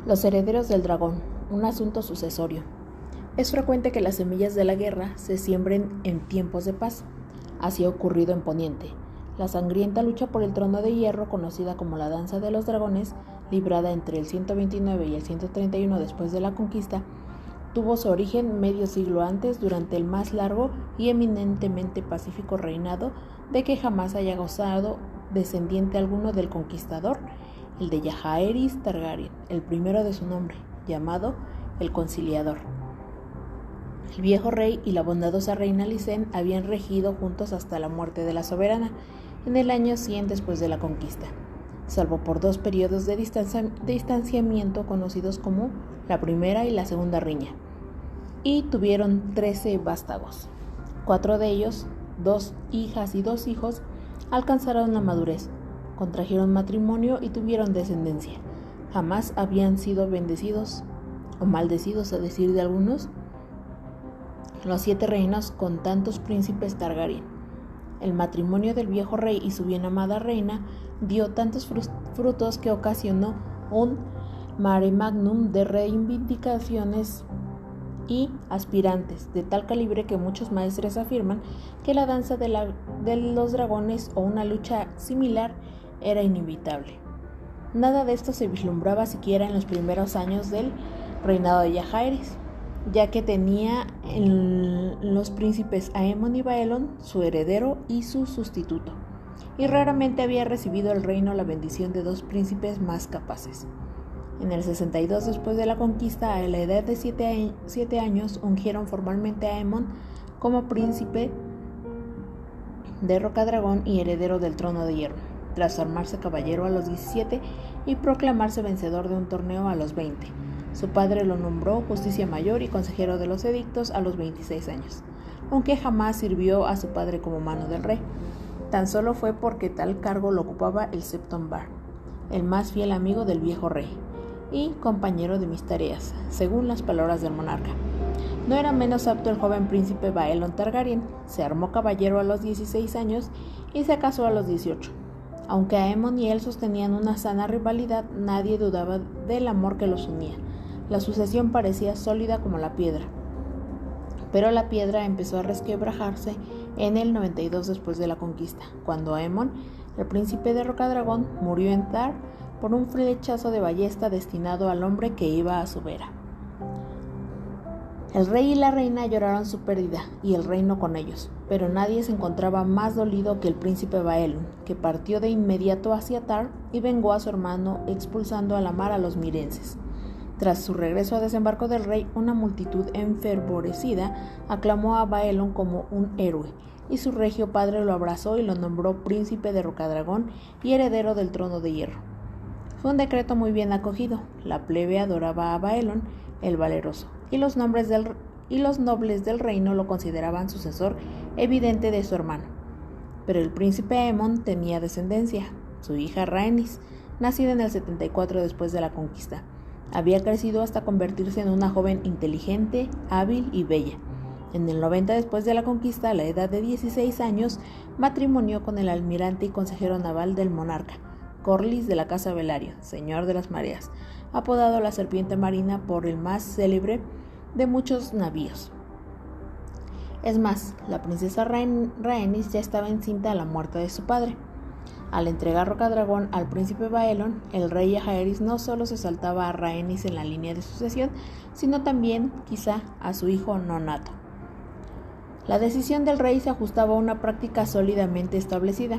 Los herederos del dragón, un asunto sucesorio. Es frecuente que las semillas de la guerra se siembren en tiempos de paz. Así ha ocurrido en Poniente. La sangrienta lucha por el trono de hierro, conocida como la Danza de los Dragones, librada entre el 129 y el 131 después de la conquista, tuvo su origen medio siglo antes durante el más largo y eminentemente pacífico reinado de que jamás haya gozado descendiente alguno del conquistador, el de Jaehaerys Targaryen, el primero de su nombre, llamado el Conciliador. El viejo rey y la bondadosa reina Alicent habían regido juntos hasta la muerte de la soberana, en el año 100 después de la conquista, salvo por dos periodos de distanciamiento conocidos como la primera y la segunda riña, y tuvieron 13 vástagos. 4 de ellos, 2 hijas y 2 hijos, alcanzaron la madurez, contrajeron matrimonio y tuvieron descendencia. Jamás habían sido bendecidos o maldecidos, a decir de algunos, los 7 reinos con tantos príncipes Targaryen. El matrimonio del viejo rey y su bien amada reina dio tantos frutos que ocasionó un mare magnum de reivindicaciones y aspirantes de tal calibre que muchos maestres afirman que la danza de los dragones o una lucha similar era inevitable. Nada de esto se vislumbraba siquiera en los primeros años del reinado de Jaehaerys, ya que tenía en los príncipes Aemon y Baelon, su heredero y su sustituto, y raramente había recibido el reino la bendición de 2 príncipes más capaces. En el 62 después de la conquista, a la edad de 7 años, ungieron formalmente a Aemon como príncipe de Rocadragón y heredero del trono de hierro, tras armarse caballero a los 17 y proclamarse vencedor de un torneo a los 20. Su padre lo nombró justicia mayor y consejero de los edictos a los 26 años, aunque jamás sirvió a su padre como mano del rey. Tan solo fue porque tal cargo lo ocupaba el Septon Bar, el más fiel amigo del viejo rey y compañero de mis tareas, según las palabras del monarca. No era menos apto el joven príncipe Baelon Targaryen. Se armó caballero a los 16 años y se casó a los 18. Aunque Aemon y él sostenían una sana rivalidad, nadie dudaba del amor que los unía. La sucesión parecía sólida como la piedra, pero la piedra empezó a resquebrajarse en el 92 después de la conquista, cuando Aemon, el príncipe de Rocadragón, murió en Thar por un flechazo de ballesta destinado al hombre que iba a su vera. El rey y la reina lloraron su pérdida y el reino con ellos, pero nadie se encontraba más dolido que el príncipe Baelon, que partió de inmediato hacia Thar y vengó a su hermano expulsando a la mar a los mirenses. Tras su regreso a desembarco del rey, una multitud enfervorecida aclamó a Baelon como un héroe, y su regio padre lo abrazó y lo nombró príncipe de Rocadragón y heredero del trono de hierro. Fue un decreto muy bien acogido. La plebe adoraba a Baelon, el valeroso, y los nobles del reino lo consideraban sucesor evidente de su hermano. Pero el príncipe Aemon tenía descendencia. Su hija Rhaenys, nacida en el 74 después de la conquista, había crecido hasta convertirse en una joven inteligente, hábil y bella. En el 90 después de la conquista, a la edad de 16 años, matrimonió con el almirante y consejero naval del monarca, Corlys de la casa Velaryon, señor de las mareas, apodado la serpiente marina por el más célebre de muchos navíos. Es más, la princesa Rhaenys ya estaba encinta a la muerte de su padre. Al entregar Rocadragón al príncipe Baelon, el rey Jaehaerys no solo se saltaba a Rhaenys en la línea de sucesión, sino también, quizá, a su hijo no nato. La decisión del rey se ajustaba a una práctica sólidamente establecida.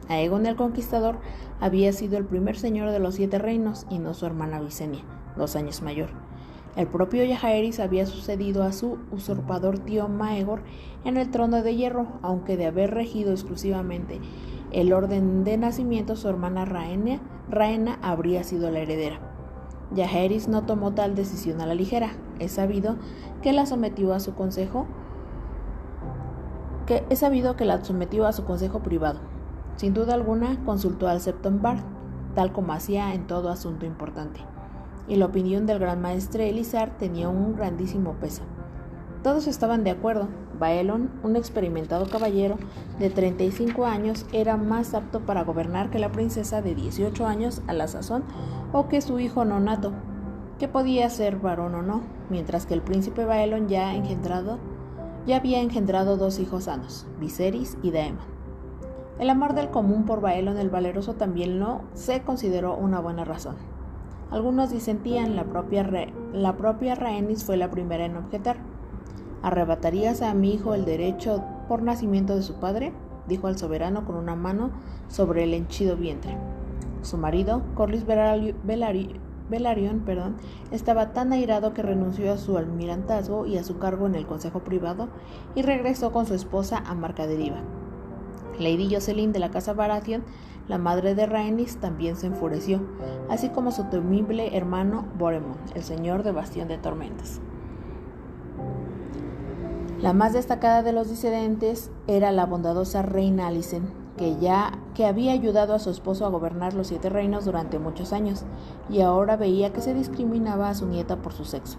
Aegon el Conquistador había sido el primer señor de los 7 reinos y no su hermana Visenya, 2 años mayor. El propio Jaehaerys había sucedido a su usurpador tío Maegor en el trono de hierro, aunque de haber regido exclusivamente el orden de nacimiento, su hermana Rhaena habría sido la heredera. Jaehaerys no tomó tal decisión a la ligera. Es sabido que la sometió a su consejo privado. Sin duda alguna, consultó al Septon Bar, tal como hacía en todo asunto importante, y la opinión del gran maestre Elizar tenía un grandísimo peso. Todos estaban de acuerdo. Baelon, un experimentado caballero de 35 años, era más apto para gobernar que la princesa de 18 años a la sazón o que su hijo nonato, que podía ser varón o no, mientras que el príncipe Baelon ya había engendrado 2 hijos sanos, Viserys y Daemon. El amor del común por Baelon el Valeroso también no se consideró una buena razón. Algunos disentían, la propia Rhaenys fue la primera en objetar. ¿Arrebatarías a mi hijo el derecho por nacimiento de su padre?, dijo al soberano con una mano sobre el henchido vientre. Su marido, Corlys Velaryon, estaba tan airado que renunció a su almirantazgo y a su cargo en el consejo privado y regresó con su esposa a Marcaderiva. Lady Jocelyn de la casa Baratheon, la madre de Rhaenys, también se enfureció, así como su temible hermano Boremund, el señor de Bastión de Tormentas. La más destacada de los disidentes era la bondadosa reina Alicent, que había ayudado a su esposo a gobernar los 7 reinos durante muchos años, y ahora veía que se discriminaba a su nieta por su sexo.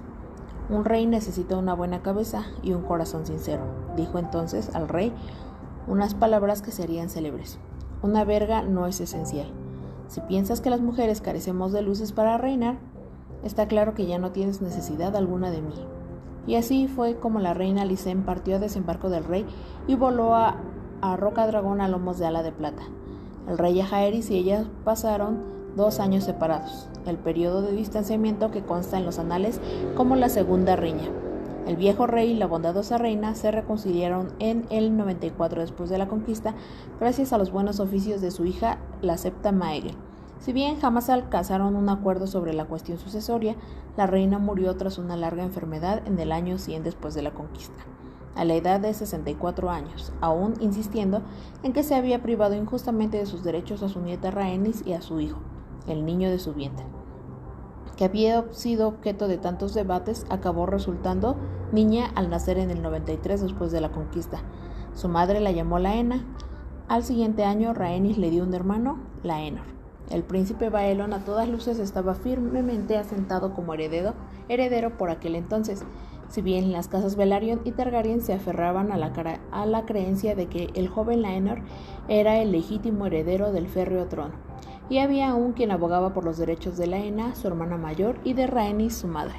Un rey necesita una buena cabeza y un corazón sincero, dijo entonces al rey unas palabras que serían célebres. Una verga no es esencial. Si piensas que las mujeres carecemos de luces para reinar, está claro que ya no tienes necesidad alguna de mí. Y así fue como la reina Alicent partió a desembarco del rey y voló a Rocadragón a lomos de ala de plata. El rey Jaehaerys y ella pasaron 2 años separados, el periodo de distanciamiento que consta en los anales como la segunda riña. El viejo rey y la bondadosa reina se reconciliaron en el 94 después de la conquista, gracias a los buenos oficios de su hija, la septa Maegel. Si bien jamás alcanzaron un acuerdo sobre la cuestión sucesoria, la reina murió tras una larga enfermedad en el año 100 después de la conquista, a la edad de 64 años, aún insistiendo en que se había privado injustamente de sus derechos a su nieta Rhaenys y a su hijo, el niño de su vientre, que había sido objeto de tantos debates, acabó resultando niña al nacer en el 93 después de la conquista. Su madre la llamó Laena. Al siguiente año, Rhaenys le dio un hermano, Laenor. El príncipe Baelon a todas luces estaba firmemente asentado como heredero por aquel entonces, si bien las casas Velaryon y Targaryen se aferraban a la creencia de que el joven Laenor era el legítimo heredero del férreo trono, y había aún quien abogaba por los derechos de Laena, su hermana mayor, y de Rhaenys, su madre.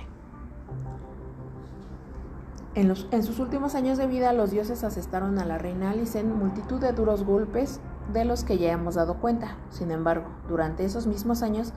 En sus últimos años de vida, los dioses asestaron a la reina Alicent multitud de duros golpes de los que ya hemos dado cuenta. Sin embargo, durante esos mismos años,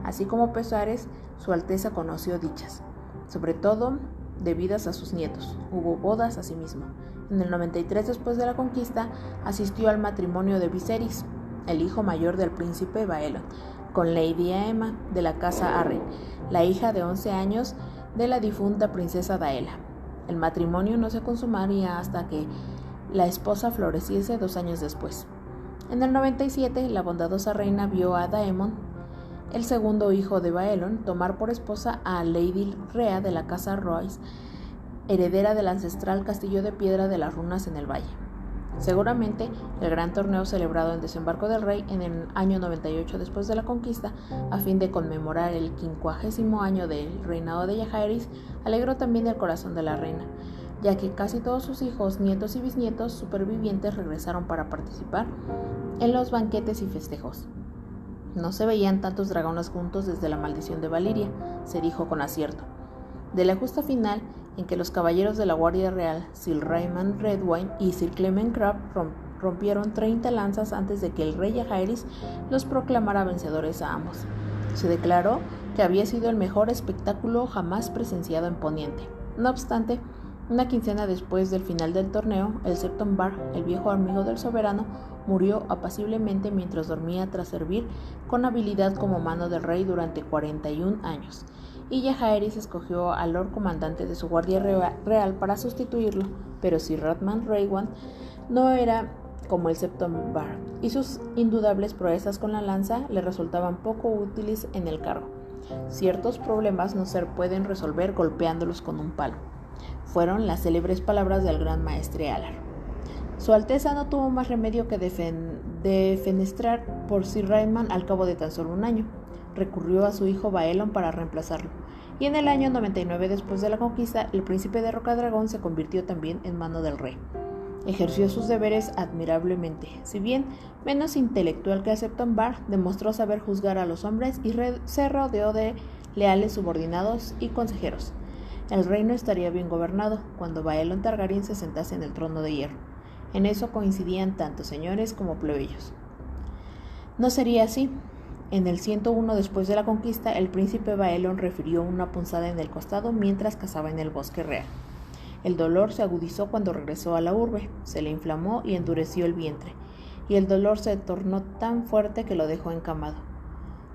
así como pesares, su Alteza conoció dichas, sobre todo debidas a sus nietos. Hubo bodas asimismo. En el 93 después de la conquista, asistió al matrimonio de Viserys, el hijo mayor del príncipe Baelon, con Lady Aemma de la casa Arryn, la hija de 11 años de la difunta princesa Daela. El matrimonio no se consumaría hasta que la esposa floreciese 2 años después. En el 97, la bondadosa reina vio a Daemon, el segundo hijo de Baelon, tomar por esposa a Lady Rhea de la casa Royce, heredera del ancestral castillo de piedra de las runas en el valle. Seguramente, el gran torneo celebrado en Desembarco del Rey en el año 98 después de la conquista, a fin de conmemorar el 50º año del reinado de Jaehaerys, alegró también el corazón de la reina, ya que casi todos sus hijos, nietos y bisnietos supervivientes regresaron para participar en los banquetes y festejos. No se veían tantos dragones juntos desde la maldición de Valyria, se dijo con acierto. De la justa final, en que los caballeros de la Guardia Real, Sir Raymond Redwine y Sir Clement Crabbe rompieron 30 lanzas antes de que el rey Jaehaerys los proclamara vencedores a ambos. Se declaró que había sido el mejor espectáculo jamás presenciado en Poniente. No obstante, una quincena después del final del torneo, el Septon Bar, el viejo amigo del soberano, murió apaciblemente mientras dormía tras servir con habilidad como mano del rey durante 41 años. Y Jaehaerys escogió al Lord Comandante de su Guardia Real para sustituirlo, pero Sir Radman Raywan no era como el Septon Bar, y sus indudables proezas con la lanza le resultaban poco útiles en el cargo. Ciertos problemas no se pueden resolver golpeándolos con un palo, fueron las célebres palabras del gran maestre Alar. Su Alteza no tuvo más remedio que defenestrar por Sir Raymond al cabo de tan solo un año. Recurrió a su hijo Baelon para reemplazarlo, y en el año 99 después de la conquista, el príncipe de Rocadragón se convirtió también en mano del rey. Ejerció sus deberes admirablemente, si bien menos intelectual que el Septon Bar, demostró saber juzgar a los hombres y se rodeó de leales subordinados y consejeros. El reino estaría bien gobernado cuando Baelon Targaryen se sentase en el trono de hierro. En eso coincidían tanto señores como plebeyos. No sería así. En el 101 después de la conquista, el príncipe Baelon refirió una punzada en el costado mientras cazaba en el bosque real. El dolor se agudizó cuando regresó a la urbe, se le inflamó y endureció el vientre, y el dolor se tornó tan fuerte que lo dejó encamado.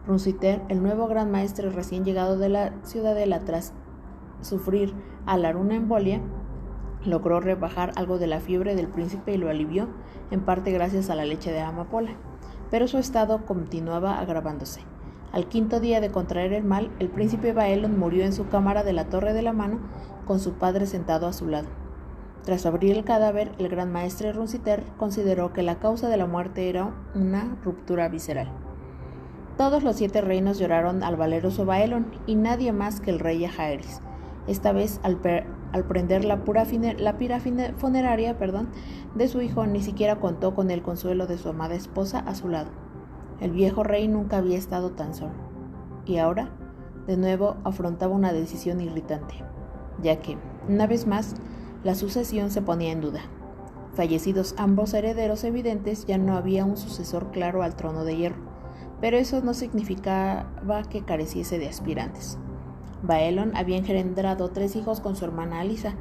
Runciter, el nuevo gran maestre recién llegado de la ciudadela tras sufrir una embolia, logró rebajar algo de la fiebre del príncipe y lo alivió, en parte gracias a la leche de amapola, pero su estado continuaba agravándose. Al quinto día de contraer el mal, el príncipe Baelon murió en su cámara de la Torre de la Mano, con su padre sentado a su lado. Tras abrir el cadáver, el gran maestre Runciter consideró que la causa de la muerte era una ruptura visceral. Todos los 7 reinos lloraron al valeroso Baelon, y nadie más que el rey Jaehaerys. Esta vez, al prender la pira funeraria de su hijo, ni siquiera contó con el consuelo de su amada esposa a su lado. El viejo rey nunca había estado tan solo, y ahora, de nuevo, afrontaba una decisión irritante, ya que, una vez más, la sucesión se ponía en duda. Fallecidos ambos herederos evidentes, ya no había un sucesor claro al trono de hierro, pero eso no significaba que careciese de aspirantes. Baelon había engendrado 3 hijos con su hermana Alysa,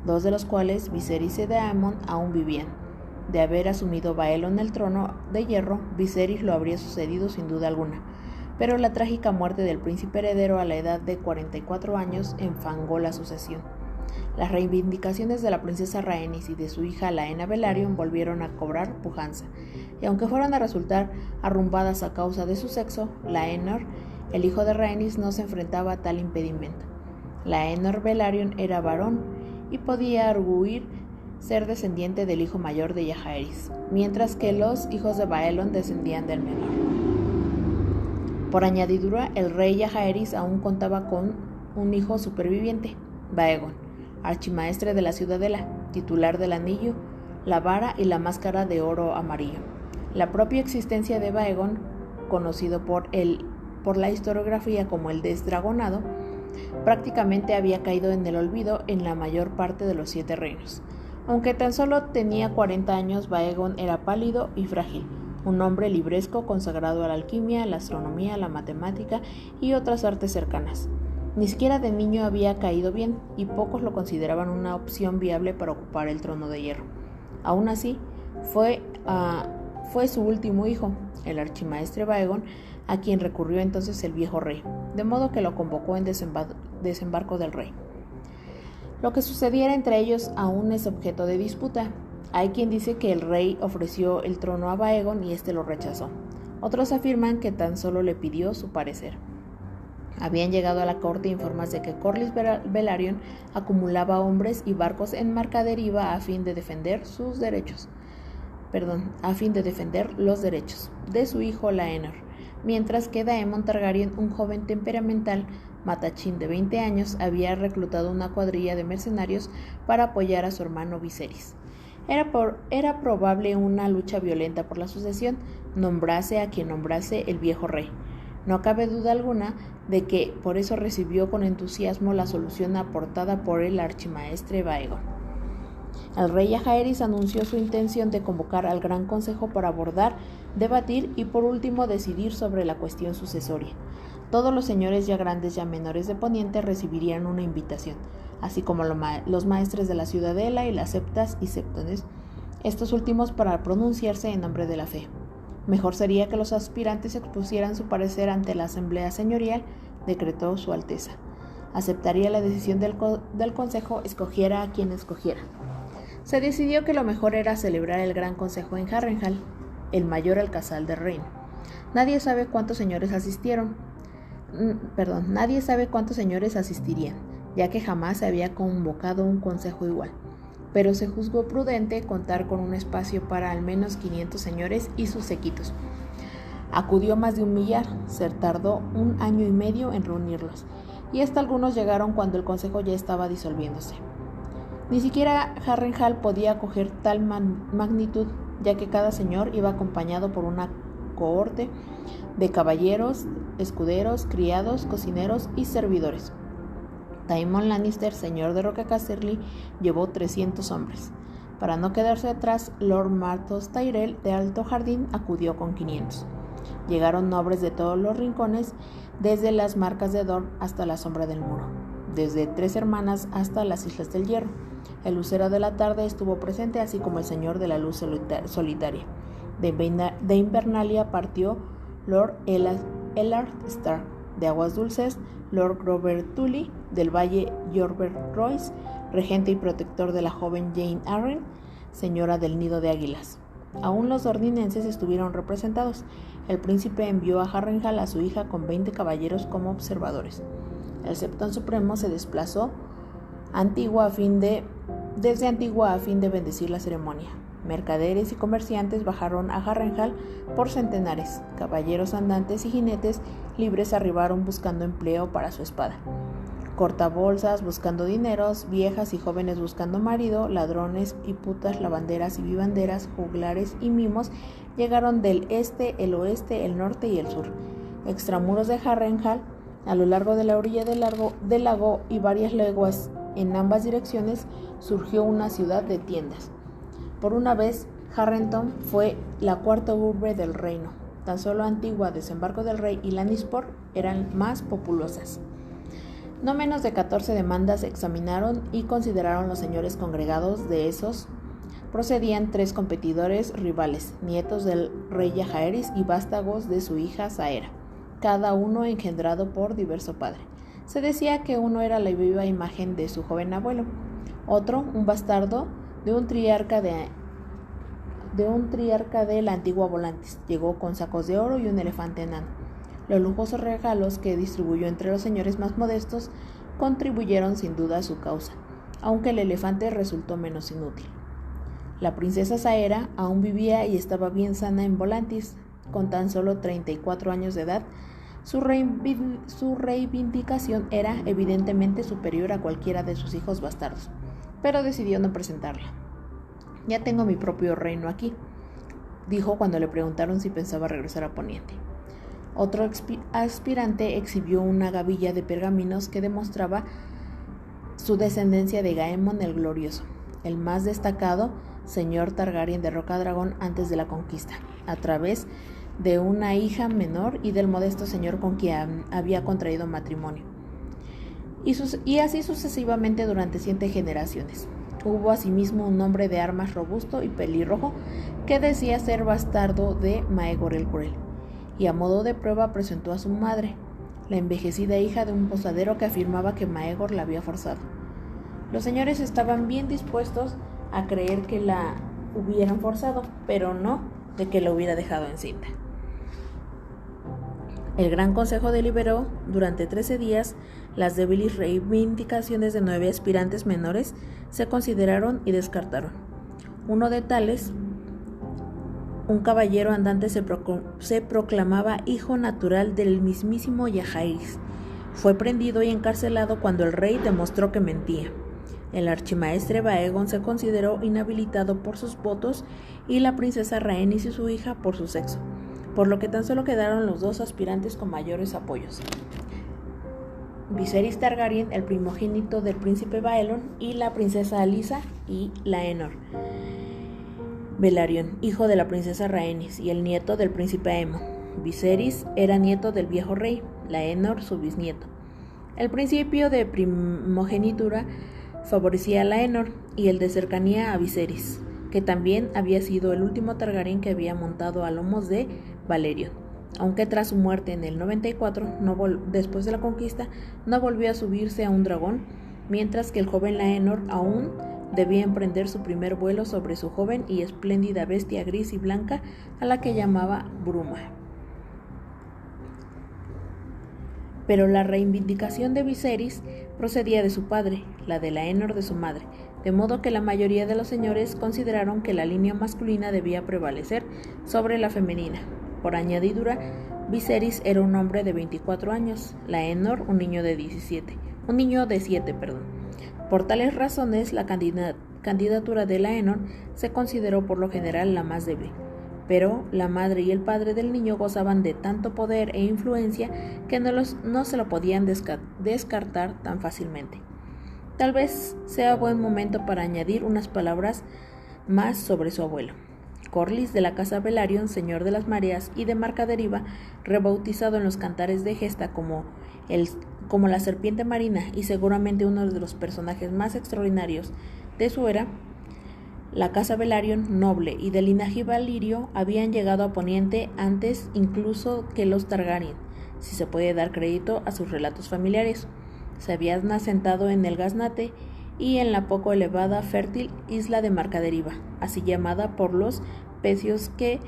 2 de los cuales, Viserys y Daemon, aún vivían. De haber asumido Baelon el trono de hierro, Viserys lo habría sucedido sin duda alguna, pero la trágica muerte del príncipe heredero a la edad de 44 años enfangó la sucesión. Las reivindicaciones de la princesa Rhaenys y de su hija Laena Velaryon volvieron a cobrar pujanza, y aunque fueron a resultar arrumbadas a causa de su sexo, Laenor, el hijo de Rhaenys, no se enfrentaba a tal impedimento. Laenor Velaryon era varón y podía arguir ser descendiente del hijo mayor de Jaehaerys, mientras que los hijos de Baelon descendían del menor. Por añadidura, el rey Jaehaerys aún contaba con un hijo superviviente, Baegon, archimaestre de la ciudadela, titular del anillo, la vara y la máscara de oro amarillo. La propia existencia de Baegon, conocido por la historiografía como el Desdragonado, prácticamente había caído en el olvido en la mayor parte de los 7 reinos. Aunque tan solo tenía 40 años, Baegon era pálido y frágil, un hombre libresco consagrado a la alquimia, la astronomía, la matemática y otras artes cercanas. Ni siquiera de niño había caído bien, y pocos lo consideraban una opción viable para ocupar el trono de hierro. Aún así, fue su último hijo, el archimaestre Baegon, a quien recurrió entonces el viejo rey, de modo que lo convocó en desembarco del rey. Lo que sucediera entre ellos aún es objeto de disputa. Hay quien dice que el rey ofreció el trono a Baegon y éste lo rechazó. Otros afirman que tan solo le pidió su parecer. Habían llegado a la corte informes de que Corlys Velaryon acumulaba hombres y barcos en mar deriva a fin de defender los derechos de su hijo Laenor, mientras que Daemon Targaryen, un joven temperamental matachín de 20 años, había reclutado una cuadrilla de mercenarios para apoyar a su hermano Viserys. Era probable una lucha violenta por la sucesión, nombrase a quien nombrase el viejo rey. No cabe duda alguna de que por eso recibió con entusiasmo la solución aportada por el archimaestre Baegon. El rey Jaehaerys anunció su intención de convocar al Gran Consejo para abordar, debatir y por último decidir sobre la cuestión sucesoria. Todos los señores ya grandes ya menores de Poniente recibirían una invitación, así como los maestres de la ciudadela y las septas y septones, estos últimos para pronunciarse en nombre de la fe. Mejor sería que los aspirantes expusieran su parecer ante la asamblea señorial, decretó su Alteza. Aceptaría la decisión del consejo, escogiera a quien escogiera. Se decidió que lo mejor era celebrar el Gran Consejo en Harrenhal, el mayor alcázar del reino. Nadie sabe cuántos señores asistirían, ya que jamás se había convocado un consejo igual. Pero se juzgó prudente contar con un espacio para al menos 500 señores y sus séquitos. Acudió más de 1 millar, se tardó 1 año y medio en reunirlos, y hasta algunos llegaron cuando el consejo ya estaba disolviéndose. Ni siquiera Harrenhal podía acoger tal magnitud, ya que cada señor iba acompañado por una cohorte de caballeros, escuderos, criados, cocineros y servidores. Tywin Lannister, señor de Roca Casterly, llevó 300 hombres. Para no quedarse atrás, Lord Martos Tyrell de Alto Jardín acudió con 500. Llegaron nobles de todos los rincones, desde las marcas de Dorne hasta la sombra del muro, desde Tres Hermanas hasta las Islas del Hierro. El lucero de la tarde estuvo presente, así como el señor de la luz solitaria. De Invernalia partió Lord Eddard Stark, de Aguas Dulces, Lord Grover Tully, del Valle York Royce, regente y protector de la joven Jane Arryn, señora del Nido de Águilas. Aún los ordinenses estuvieron representados. El príncipe envió a Harrenhal a su hija con 20 caballeros como observadores. El Septón Supremo se desplazó desde Antigua a fin de bendecir la ceremonia. Mercaderes y comerciantes bajaron a Harrenhal por centenares. Caballeros andantes y jinetes libres arribaron buscando empleo para su espada. Cortabolsas buscando dineros, viejas y jóvenes buscando marido, ladrones y putas, lavanderas y vivanderas, juglares y mimos llegaron del este, el oeste, el norte y el sur. Extramuros de Harrenhal, a lo largo de la orilla del lago y varias leguas en ambas direcciones, surgió una ciudad de tiendas. Por una vez, Harrenton fue la cuarta urbe del reino. Tan solo Antigua, Desembarco del Rey y Lannisport eran más populosas. No menos de 14 demandas examinaron y consideraron los señores congregados. De esos procedían 3 competidores rivales, nietos del rey Jaehaerys y vástagos de su hija Saera, cada uno engendrado por diverso padre. Se decía que uno era la viva imagen de su joven abuelo, otro un bastardo de un triarca de la antigua Volantis. Llegó con sacos de oro y un elefante enano. Los lujosos regalos que distribuyó entre los señores más modestos contribuyeron sin duda a su causa, aunque el elefante resultó menos inútil. La princesa Saera aún vivía y estaba bien sana en Volantis, con tan solo 34 años de edad. Su reivindicación era evidentemente superior a cualquiera de sus hijos bastardos, pero decidió no presentarla. «Ya tengo mi propio reino aquí», dijo cuando le preguntaron si pensaba regresar a Poniente. Otro aspirante exhibió una gavilla de pergaminos que demostraba su descendencia de Gaemon el Glorioso, el más destacado señor Targaryen de Rocadragón antes de la conquista, a través de una hija menor y del modesto señor con quien había contraído matrimonio. Y así sucesivamente durante 7 generaciones. Hubo asimismo un hombre de armas robusto y pelirrojo que decía ser bastardo de Maegor el Cruel, y a modo de prueba presentó a su madre, la envejecida hija de un posadero que afirmaba que Maegor la había forzado. Los señores estaban bien dispuestos a creer que la hubieran forzado, pero no de que la hubiera dejado encinta. El Gran Consejo deliberó durante 13 días. Las débiles reivindicaciones de 9 aspirantes menores se consideraron y descartaron. Uno de tales, un caballero andante, se proclamaba hijo natural del mismísimo Jaehaerys. Fue prendido y encarcelado cuando el rey demostró que mentía. El archimaestre Baegon se consideró inhabilitado por sus votos y la princesa Rhaenys y su hija por su sexo, por lo que tan solo quedaron los 2 aspirantes con mayores apoyos: Viserys Targaryen, el primogénito del príncipe Baelon, y la princesa Alysa y Laenor Velaryon, hijo de la princesa Rhaenys y el nieto del príncipe Aemon. Viserys era nieto del viejo rey, Laenor su bisnieto. El principio de primogenitura favorecía a Laenor y el de cercanía a Viserys, que también había sido el último Targaryen que había montado a lomos de Valerion, aunque tras su muerte en el 94, después de la conquista, no volvió a subirse a un dragón, mientras que el joven Laenor aún debía emprender su primer vuelo sobre su joven y espléndida bestia gris y blanca, a la que llamaba Bruma. Pero la reivindicación de Viserys procedía de su padre, la de Laenor de su madre, de modo que la mayoría de los señores consideraron que la línea masculina debía prevalecer sobre la femenina. Por añadidura, Viserys era un hombre de 24 años, Laenor un niño de 7. Por tales razones, la candidatura de Laenor se consideró por lo general la más débil. pero la madre y el padre del niño gozaban de tanto poder e influencia que no se lo podían descartar tan fácilmente. Tal vez sea buen momento para añadir unas palabras más sobre su abuelo. Corlys de la casa Velaryon, señor de las mareas y de Marcaderiva, rebautizado en los cantares de gesta como la serpiente marina y seguramente uno de los personajes más extraordinarios de su era. La casa Velaryon, noble y de linaje valirio, habían llegado a Poniente antes incluso que los Targaryen, si se puede dar crédito a sus relatos familiares. Se habían asentado en el Gaznate y en la poco elevada, fértil isla de Marcaderiva, así llamada por los pecios que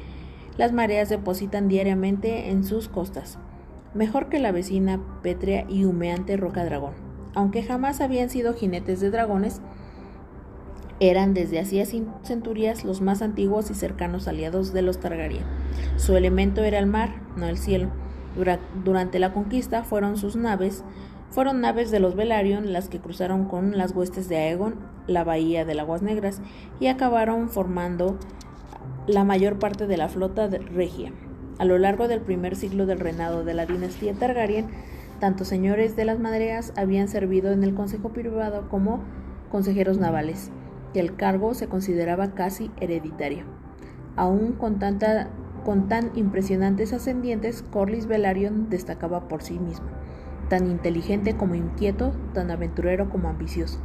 las mareas depositan diariamente en sus costas, mejor que la vecina, pétrea y humeante Roca Dragón. Aunque jamás habían sido jinetes de dragones, eran desde hacía centurias los más antiguos y cercanos aliados de los Targaryen. Su elemento era el mar, no el cielo. Durante la conquista fueron naves de los Velaryon las que cruzaron con las huestes de Aegon la bahía de Aguas Negras y acabaron formando la mayor parte de la flota regia. A lo largo del primer siglo del reinado de la dinastía Targaryen, tanto señores de las mareas habían servido en el consejo privado como consejeros navales, que el cargo se consideraba casi hereditario. Aún con tan impresionantes ascendientes, Corlys Velaryon destacaba por sí mismo. Tan inteligente como inquieto, tan aventurero como ambicioso.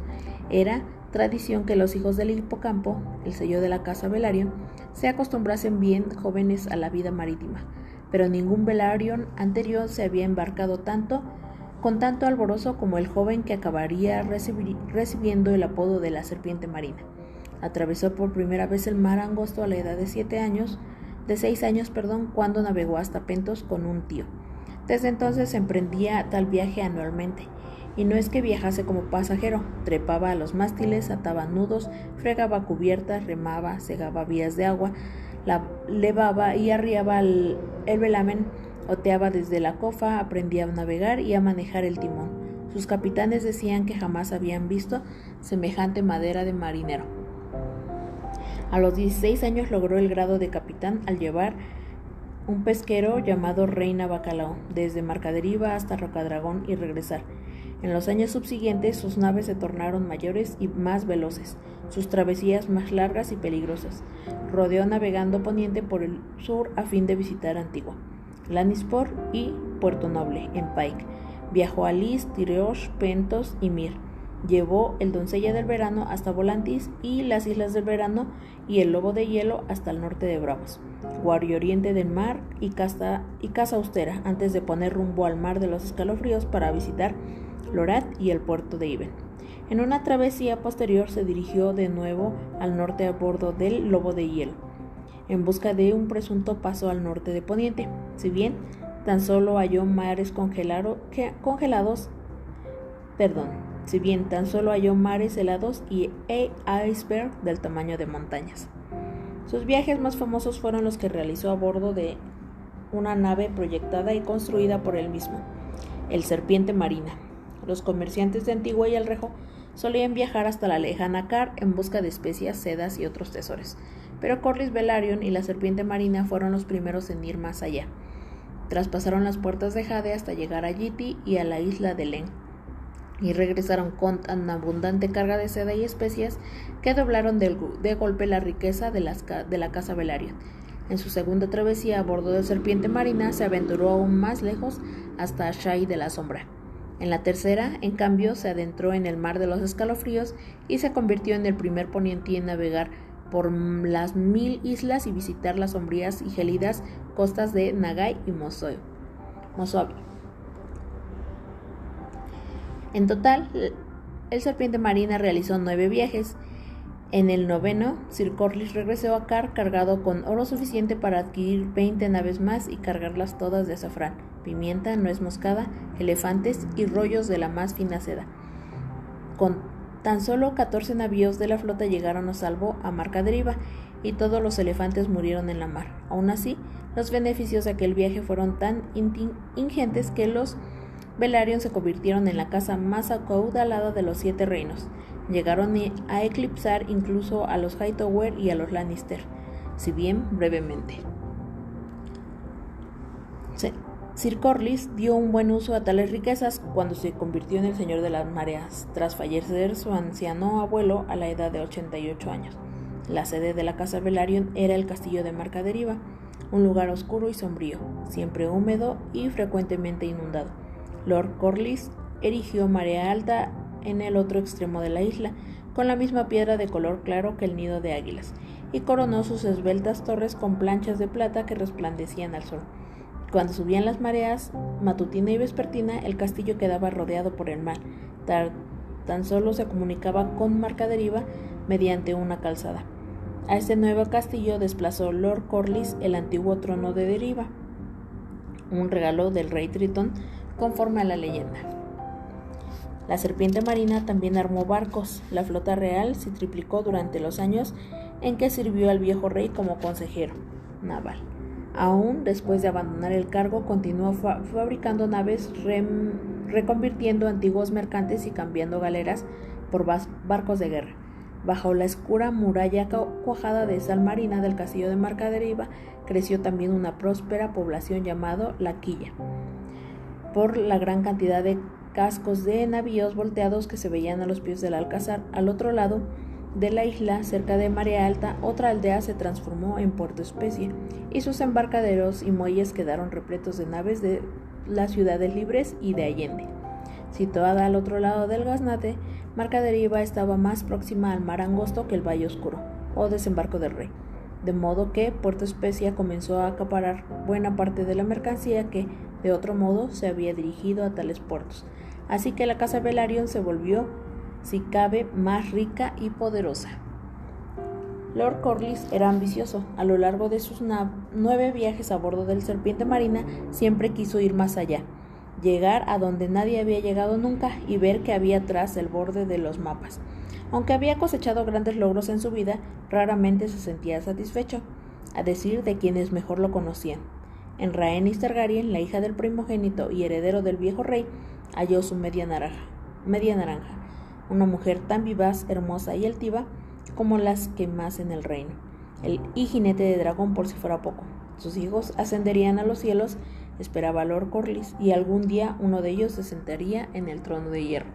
Era tradición que los hijos del Hipocampo, el sello de la casa Velaryon, se acostumbrasen bien jóvenes a la vida marítima, pero ningún Velaryon anterior se había embarcado con tanto alborozo como el joven que acabaría recibiendo el apodo de la serpiente marina. Atravesó por primera vez el mar angosto a la edad de 6 años, cuando navegó hasta Pentos con un tío. Desde entonces emprendía tal viaje anualmente, y no es que viajase como pasajero, trepaba a los mástiles, ataba nudos, fregaba cubiertas, remaba, segaba vías de agua, levaba y arriaba el velamen, oteaba desde la cofa, aprendía a navegar y a manejar el timón. Sus capitanes decían que jamás habían visto semejante madera de marinero. A los 16 años logró el grado de capitán al llevar un pesquero llamado Reina Bacalao desde Marcaderiva hasta Rocadragón y regresar. En los años subsiguientes sus naves se tornaron mayores y más veloces, sus travesías más largas y peligrosas. Rodeó navegando poniente por el sur a fin de visitar Antigua, Lannisport y Puerto Noble en Pike. Viajó a Lys, Tyrosh, Pentos y Myr. Llevó el Doncella del Verano hasta Volantis y las Islas del Verano y el Lobo de Hielo hasta el norte de Bravos, Guardia Oriente del Mar y Casa Austera, antes de poner rumbo al Mar de los Escalofríos para visitar Lorath y el puerto de Iben. En una travesía posterior se dirigió de nuevo al norte a bordo del Lobo de Hielo, en busca de un presunto paso al norte de Poniente, si bien tan solo halló mares helados y iceberg del tamaño de montañas. Sus viajes más famosos fueron los que realizó a bordo de una nave proyectada y construida por él mismo, el Serpiente Marina. Los comerciantes de Antigua y El Rejo solían viajar hasta la lejana Car en busca de especias, sedas y otros tesoros, pero Corlys Velaryon y la Serpiente Marina fueron los primeros en ir más allá. Traspasaron las puertas de Jade hasta llegar a Yiti y a la isla de Len, y regresaron con tan abundante carga de seda y especias que doblaron de golpe la riqueza de la casa Velaryon. En su segunda travesía a bordo de Serpiente Marina se aventuró aún más lejos hasta Shai de la Sombra. En la tercera, en cambio, se adentró en el Mar de los Escalofríos y se convirtió en el primer poniente en navegar por las 1000 islas y visitar las sombrías y gélidas costas de Nagai y Mozovi. En total, el Serpiente Marina realizó 9 viajes. En el 9º, Sir Corlys regresó a Car cargado con oro suficiente para adquirir 20 naves más y cargarlas todas de azafrán, pimienta, nuez moscada, elefantes y rollos de la más fina seda. Con tan solo 14 navíos de la flota llegaron a salvo a Marcaderiva y todos los elefantes murieron en la mar. Aún así, los beneficios de aquel viaje fueron tan ingentes que los Velaryon se convirtieron en la casa más acaudalada de los 7 reinos. Llegaron a eclipsar incluso a los Hightower y a los Lannister. si bien brevemente. Sir Corlys dio un buen uso a tales riquezas cuando se convirtió en el señor de las mareas, tras fallecer su anciano abuelo a la edad de 88 años. La sede de la casa Velaryon era el castillo de Marcaderiva, un lugar oscuro y sombrío, siempre húmedo y frecuentemente inundado. Lord Corlys erigió Marea Alta en el otro extremo de la isla, con la misma piedra de color claro que el nido de águilas, y coronó sus esbeltas torres con planchas de plata que resplandecían al sol. Cuando subían las mareas, matutina y vespertina, el castillo quedaba rodeado por el mar. Tan solo se comunicaba con Marcaderiva mediante una calzada. A este nuevo castillo desplazó Lord Corlys el antiguo trono de Deriva, un regalo del rey Tritón, conforme a la leyenda. La serpiente marina también armó barcos. La flota real se triplicó durante los años en que sirvió al viejo rey como consejero naval. Aún después de abandonar el cargo, continuó fabricando naves, reconvirtiendo antiguos mercantes y cambiando galeras por barcos de guerra. Bajo la oscura muralla cuajada de sal marina del castillo de Marcaderiva creció también una próspera población llamada La Quilla, por la gran cantidad de cascos de navíos volteados que se veían a los pies del alcázar. Al otro lado de la isla, cerca de Marea Alta, otra aldea se transformó en Puerto Especie, y sus embarcaderos y muelles quedaron repletos de naves de las ciudades libres y de Allende. Situada al otro lado del Gaznate, Marcaderiva estaba más próxima al mar angosto que el Valle Oscuro, o desembarco del rey, de modo que Puerto Especia comenzó a acaparar buena parte de la mercancía que, de otro modo, se había dirigido a tales puertos. Así que la casa Velaryon se volvió, si cabe, más rica y poderosa. Lord Corlys era ambicioso. A lo largo de sus 9 viajes a bordo del Serpiente Marina, siempre quiso ir más allá, llegar a donde nadie había llegado nunca y ver qué había tras el borde de los mapas. Aunque había cosechado grandes logros en su vida, raramente se sentía satisfecho, a decir de quienes mejor lo conocían. En Rhaenys Targaryen, la hija del primogénito y heredero del viejo rey, halló su media naranja, una mujer tan vivaz, hermosa y altiva como las que más en el reino, y jinete de dragón por si fuera poco. Sus hijos ascenderían a los cielos, esperaba Lord Corlys, y algún día uno de ellos se sentaría en el trono de hierro.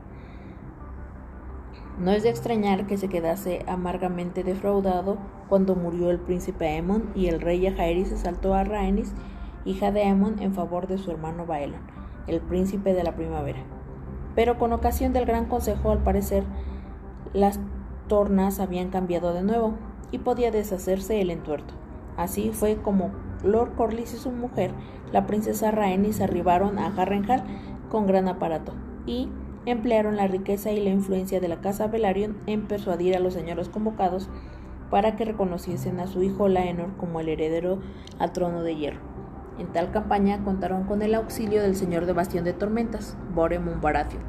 No es de extrañar que se quedase amargamente defraudado cuando murió el príncipe Aemon y el rey Jaehaerys asaltó a Rhaenys, hija de Aemon, en favor de su hermano Baelon, el príncipe de la primavera. Pero con ocasión del gran consejo, al parecer, las tornas habían cambiado de nuevo y podía deshacerse el entuerto. Así fue como Lord Corlys y su mujer, la princesa Rhaenys, arribaron a Harrenhal con gran aparato y emplearon la riqueza y la influencia de la casa Velaryon en persuadir a los señores convocados para que reconociesen a su hijo Laenor como el heredero al trono de hierro. En tal campaña contaron con el auxilio del señor de Bastión de Tormentas, Boremund Baratheon,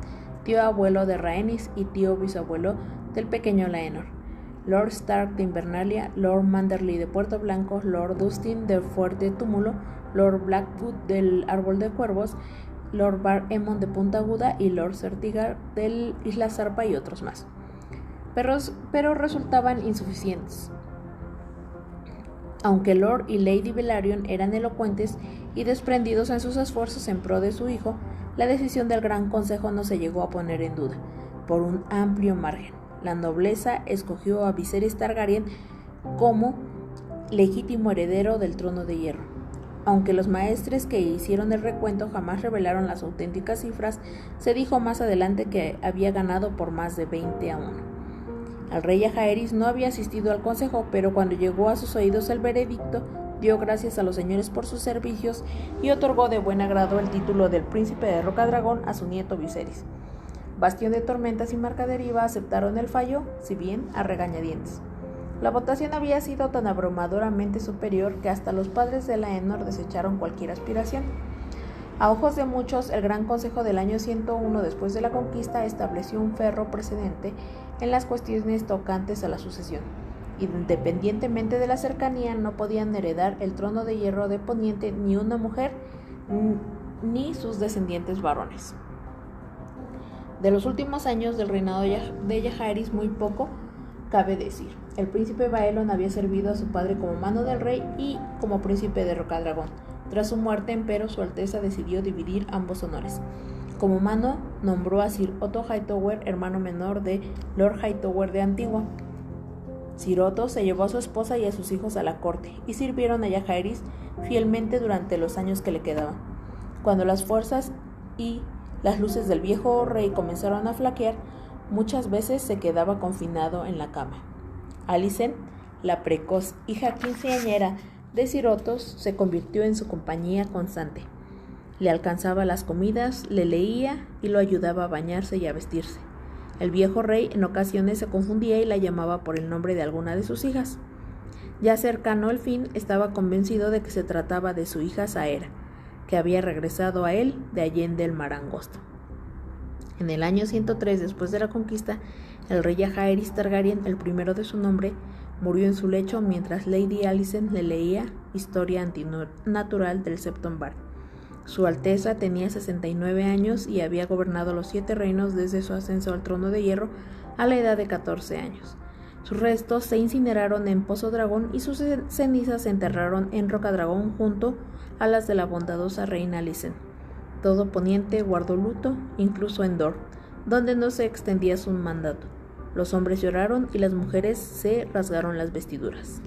tío abuelo de Rhaenys y tío bisabuelo del pequeño Laenor, Lord Stark de Invernalia, Lord Manderly de Puerto Blanco, Lord Dustin del Fuerte Túmulo, Lord Blackwood del Árbol de Cuervos, Lord Bar-Aemon de Punta Aguda y Lord Certigar del Isla Zarpa y otros más. Pero resultaban insuficientes. Aunque Lord y Lady Velaryon eran elocuentes y desprendidos en sus esfuerzos en pro de su hijo, la decisión del Gran Consejo no se llegó a poner en duda, por un amplio margen. La nobleza escogió a Viserys Targaryen como legítimo heredero del trono de hierro. Aunque los maestres que hicieron el recuento jamás revelaron las auténticas cifras, se dijo más adelante que había ganado por más de 20-1. El rey Jaehaerys no había asistido al consejo, pero cuando llegó a sus oídos el veredicto, dio gracias a los señores por sus servicios y otorgó de buen agrado el título del príncipe de Rocadragón a su nieto Viserys. Bastión de Tormentas y Marcaderiva aceptaron el fallo, si bien a regañadientes. La votación había sido tan abrumadoramente superior que hasta los padres de Laenor desecharon cualquier aspiración. A ojos de muchos, el Gran Consejo del año 101 después de la conquista estableció un férreo precedente en las cuestiones tocantes a la sucesión. Independientemente de la cercanía, no podían heredar el trono de hierro de Poniente ni una mujer ni sus descendientes varones. De los últimos años del reinado de Jaehaerys muy poco cabe decir. El príncipe Baelon había servido a su padre como mano del rey y como príncipe de Rocadragón. Tras su muerte, empero, su Alteza decidió dividir ambos honores. Como mano, nombró a Sir Otto Hightower, hermano menor de Lord Hightower de Antigua. Sir Otto se llevó a su esposa y a sus hijos a la corte y sirvieron a Jaehaerys fielmente durante los años que le quedaban. Cuando las fuerzas y las luces del viejo rey comenzaron a flaquear, muchas veces se quedaba confinado en la cama. Alicent, la precoz hija quinceañera de Sir Otto, se convirtió en su compañía constante. Le alcanzaba las comidas, le leía y lo ayudaba a bañarse y a vestirse. El viejo rey en ocasiones se confundía y la llamaba por el nombre de alguna de sus hijas. Ya cercano al fin, estaba convencido de que se trataba de su hija Saera, que había regresado a él de allende el mar angosto. En el año 103 después de la conquista, el rey Jaehaerys Targaryen, el primero de su nombre, murió en su lecho mientras Lady Alicent le leía Historia antinatural del Septonbar. Su Alteza tenía 69 años y había gobernado los 7 reinos desde su ascenso al trono de hierro a la edad de 14 años. Sus restos se incineraron en Pozo Dragón y sus cenizas se enterraron en Rocadragón junto a las de la bondadosa reina Alicent. Todo Poniente guardó luto, incluso en Dor, donde no se extendía su mandato. Los hombres lloraron y las mujeres se rasgaron las vestiduras.